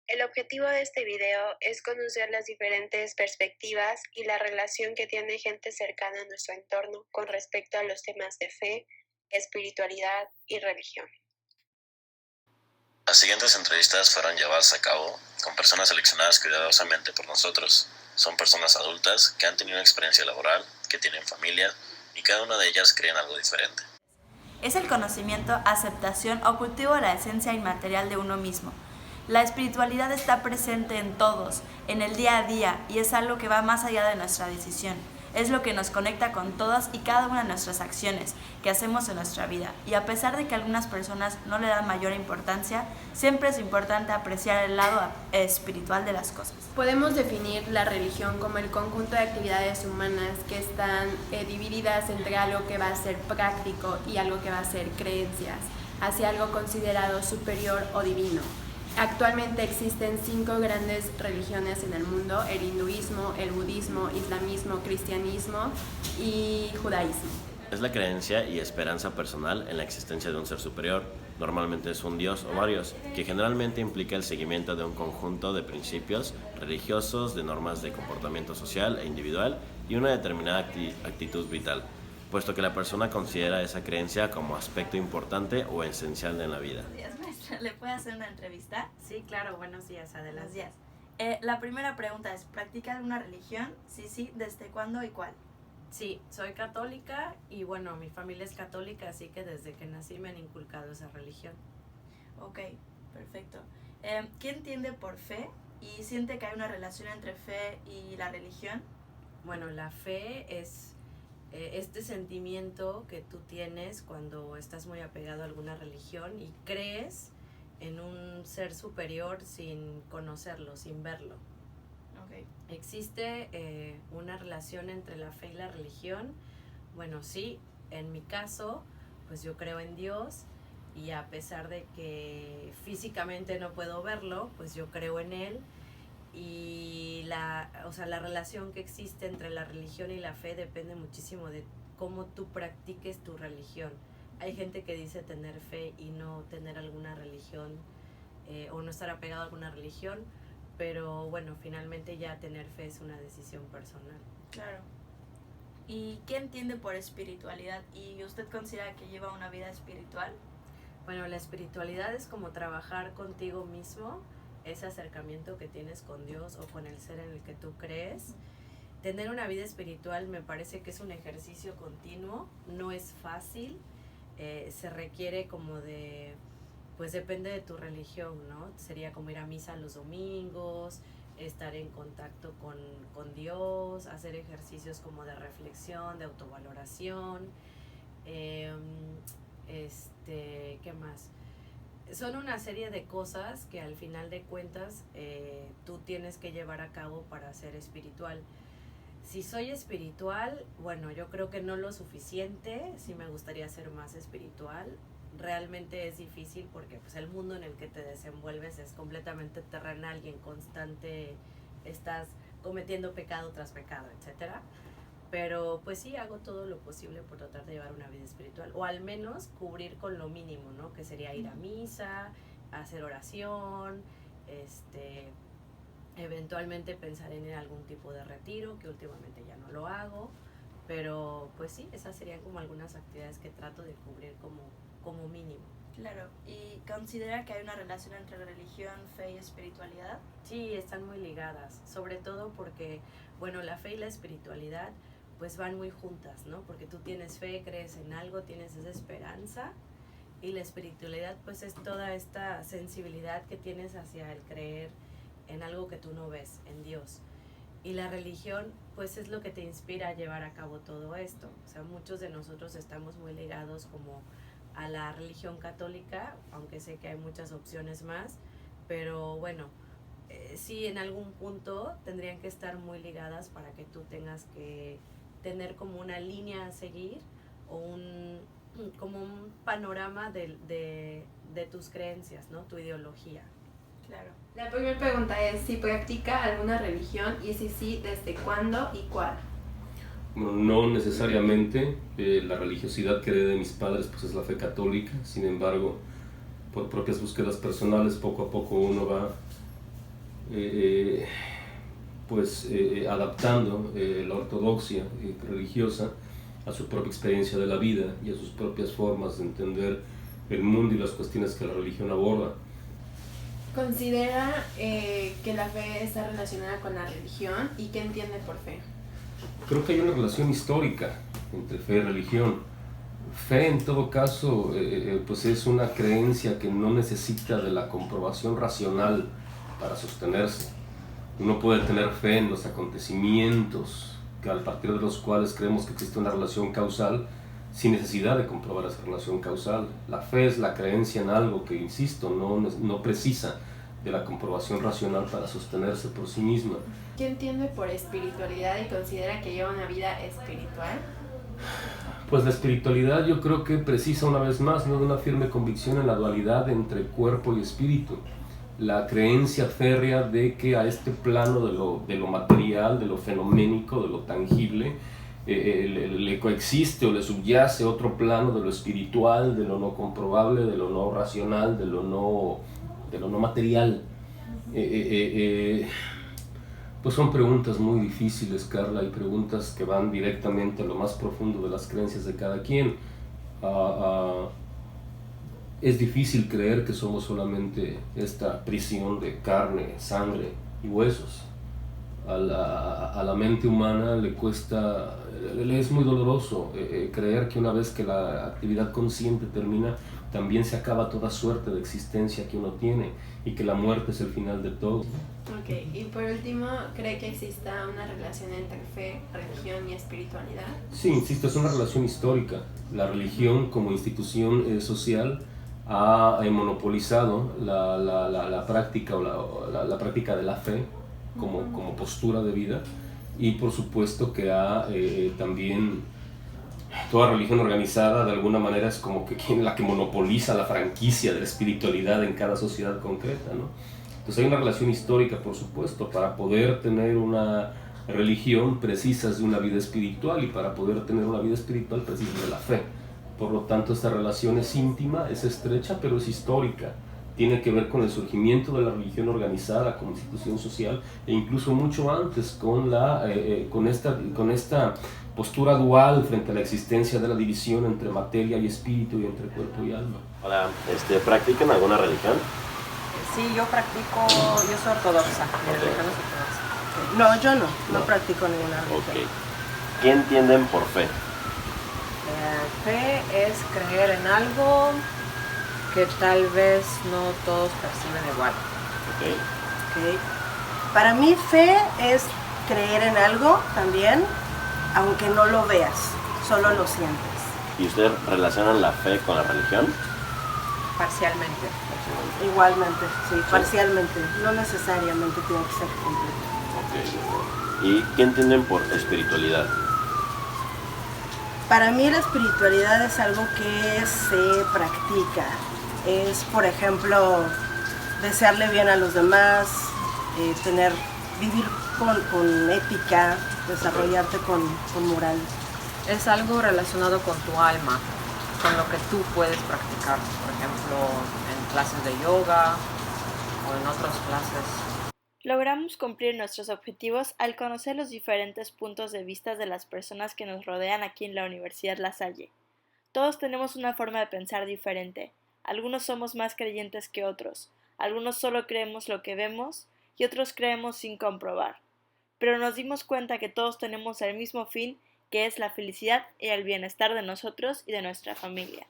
El objetivo de este video es conocer las diferentes perspectivas y la relación que tiene gente cercana a nuestro entorno con respecto a los temas de fe, espiritualidad y religión. Las siguientes entrevistas fueron llevadas a cabo con personas seleccionadas cuidadosamente por nosotros. Son personas adultas que han tenido una experiencia laboral, que tienen familia y cada una de ellas cree en algo diferente. Es el conocimiento, aceptación o cultivo de la esencia inmaterial de uno mismo. La espiritualidad está presente en todos, en el día a día, y es algo que va más allá de nuestra decisión. Es lo que nos conecta con todas y cada una de nuestras acciones que hacemos en nuestra vida. Y a pesar de que algunas personas no le dan mayor importancia, siempre es importante apreciar el lado espiritual de las cosas. Podemos definir la religión como el conjunto de actividades humanas que están divididas entre algo que va a ser práctico y algo que va a ser creencias, hacia algo considerado superior o divino. Actualmente existen 5 grandes religiones en el mundo: el hinduismo, el budismo, islamismo, cristianismo y judaísmo. Es la creencia y esperanza personal en la existencia de un ser superior, normalmente es un dios o varios, que generalmente implica el seguimiento de un conjunto de principios religiosos, de normas de comportamiento social e individual y una determinada actitud vital, puesto que la persona considera esa creencia como aspecto importante o esencial en la vida. ¿Le puede hacer una entrevista? Sí, claro, buenos días, adelante. Buenos días. La primera pregunta es, ¿practica alguna religión? Sí, ¿desde cuándo y cuál? Sí, soy católica y bueno, mi familia es católica, así que desde que nací me han inculcado esa religión. Ok, perfecto. ¿Qué entiende por fe? ¿Y siente que hay una relación entre fe y la religión? Bueno, la fe es este sentimiento que tú tienes cuando estás muy apegado a alguna religión y crees en un ser superior sin conocerlo, sin verlo. Okay. ¿Existe una relación entre la fe y la religión? Bueno, sí, en mi caso, pues yo creo en Dios y a pesar de que físicamente no puedo verlo, pues yo creo en Él y la relación que existe entre la religión y la fe depende muchísimo de cómo tú practiques tu religión. Hay gente que dice tener fe y no tener alguna religión o no estar apegado a alguna religión, pero bueno, finalmente ya tener fe es una decisión personal. Claro. ¿Y qué entiende por espiritualidad? ¿Y usted considera que lleva una vida espiritual? Bueno, la espiritualidad es como trabajar contigo mismo, ese acercamiento que tienes con Dios o con el ser en el que tú crees. Tener una vida espiritual me parece que es un ejercicio continuo, no es fácil, se requiere como de, pues depende de tu religión, ¿no? Sería como ir a misa los domingos, estar en contacto con Dios, hacer ejercicios como de reflexión, de autovaloración, ¿qué más? Son una serie de cosas que al final de cuentas tú tienes que llevar a cabo para ser espiritual. Si soy espiritual, bueno, yo creo que no lo suficiente, sí me gustaría ser más espiritual. Realmente es difícil porque pues, el mundo en el que te desenvuelves es completamente terrenal y en constante estás cometiendo pecado tras pecado, etcétera. Pero pues sí, hago todo lo posible por tratar de llevar una vida espiritual, o al menos cubrir con lo mínimo, ¿no? Que sería ir a misa, hacer oración, eventualmente pensar en algún tipo de retiro, que últimamente ya no lo hago, pero pues sí, esas serían como algunas actividades que trato de cubrir como mínimo. Claro, ¿y considera que hay una relación entre religión, fe y espiritualidad? Sí, están muy ligadas, sobre todo porque, bueno, la fe y la espiritualidad pues van muy juntas, ¿no? Porque tú tienes fe, crees en algo, tienes esa esperanza, y la espiritualidad pues es toda esta sensibilidad que tienes hacia el creer en algo que tú no ves, en Dios. Y la religión pues es lo que te inspira a llevar a cabo todo esto. O sea, muchos de nosotros estamos muy ligados como a la religión católica, aunque sé que hay muchas opciones más, pero bueno, sí en algún punto tendrían que estar muy ligadas para que tú tengas que tener como una línea a seguir o como un panorama de tus creencias, ¿no? Tu ideología. Claro. La primera pregunta es si practica alguna religión y si sí, ¿desde cuándo y cuál? Bueno, no necesariamente. La religiosidad que heredé de mis padres pues es la fe católica. Sin embargo, por propias búsquedas personales, poco a poco uno va adaptando la ortodoxia religiosa a su propia experiencia de la vida y a sus propias formas de entender el mundo y las cuestiones que la religión aborda. ¿Considera que la fe está relacionada con la religión y qué entiende por fe? Creo que hay una relación histórica entre fe y religión. Fe, en todo caso, pues es una creencia que no necesita de la comprobación racional para sostenerse. Uno puede tener fe en los acontecimientos, que a partir de los cuales creemos que existe una relación causal, sin necesidad de comprobar esa relación causal. La fe es la creencia en algo que, insisto, no precisa de la comprobación racional para sostenerse por sí misma. ¿Qué entiende por espiritualidad y considera que lleva una vida espiritual? Pues la espiritualidad yo creo que precisa una vez más, ¿no?, de una firme convicción en la dualidad entre cuerpo y espíritu. La creencia férrea de que a este plano de lo material, de lo fenoménico, de lo tangible, le coexiste o le subyace otro plano de lo espiritual, de lo no comprobable, de lo no racional, de lo no material. Pues son preguntas muy difíciles, Carla, y preguntas que van directamente a lo más profundo de las creencias de cada quien. Es difícil creer que somos solamente esta prisión de carne, sangre y huesos. A la mente humana le es muy doloroso creer que una vez que la actividad consciente termina, también se acaba toda suerte de existencia que uno tiene y que la muerte es el final de todo. Ok, y por último, ¿cree que exista una relación entre fe, religión y espiritualidad? Sí, insisto, es una relación histórica. La religión como institución social ha monopolizado la práctica la práctica de la fe como postura de vida, y por supuesto que también toda religión organizada de alguna manera es como que la que monopoliza la franquicia de la espiritualidad en cada sociedad concreta, ¿no? Entonces hay una relación histórica, por supuesto. Para poder tener una religión precisas de una vida espiritual, y para poder tener una vida espiritual precisas de la fe. Por lo tanto, esta relación es íntima, es estrecha, pero es histórica. Tiene que ver con el surgimiento de la religión organizada como institución social, e incluso mucho antes con esta postura dual frente a la existencia de la división entre materia y espíritu y entre cuerpo y alma. Hola, ¿practican alguna religión? Sí, yo soy ortodoxa, mi religión es ortodoxa. No, yo no practico ninguna religión. Ok. ¿Qué entienden por fe? Fe es creer en algo que tal vez no todos perciben igual. Ok. Para mí fe es creer en algo también, aunque no lo veas, solo lo sientes. ¿Y ustedes relacionan la fe con la religión? Parcialmente. Igualmente, sí, parcialmente. No necesariamente tiene que ser completo. Ok. ¿Y qué entienden por espiritualidad? Para mí la espiritualidad es algo que se practica. Es, por ejemplo, desearle bien a los demás, vivir con ética, desarrollarte con moral. Es algo relacionado con tu alma, con lo que tú puedes practicar, por ejemplo, en clases de yoga o en otras clases. Logramos cumplir nuestros objetivos al conocer los diferentes puntos de vista de las personas que nos rodean aquí en la Universidad La Salle. Todos tenemos una forma de pensar diferente. Algunos somos más creyentes que otros, algunos solo creemos lo que vemos y otros creemos sin comprobar. Pero nos dimos cuenta que todos tenemos el mismo fin, que es la felicidad y el bienestar de nosotros y de nuestra familia.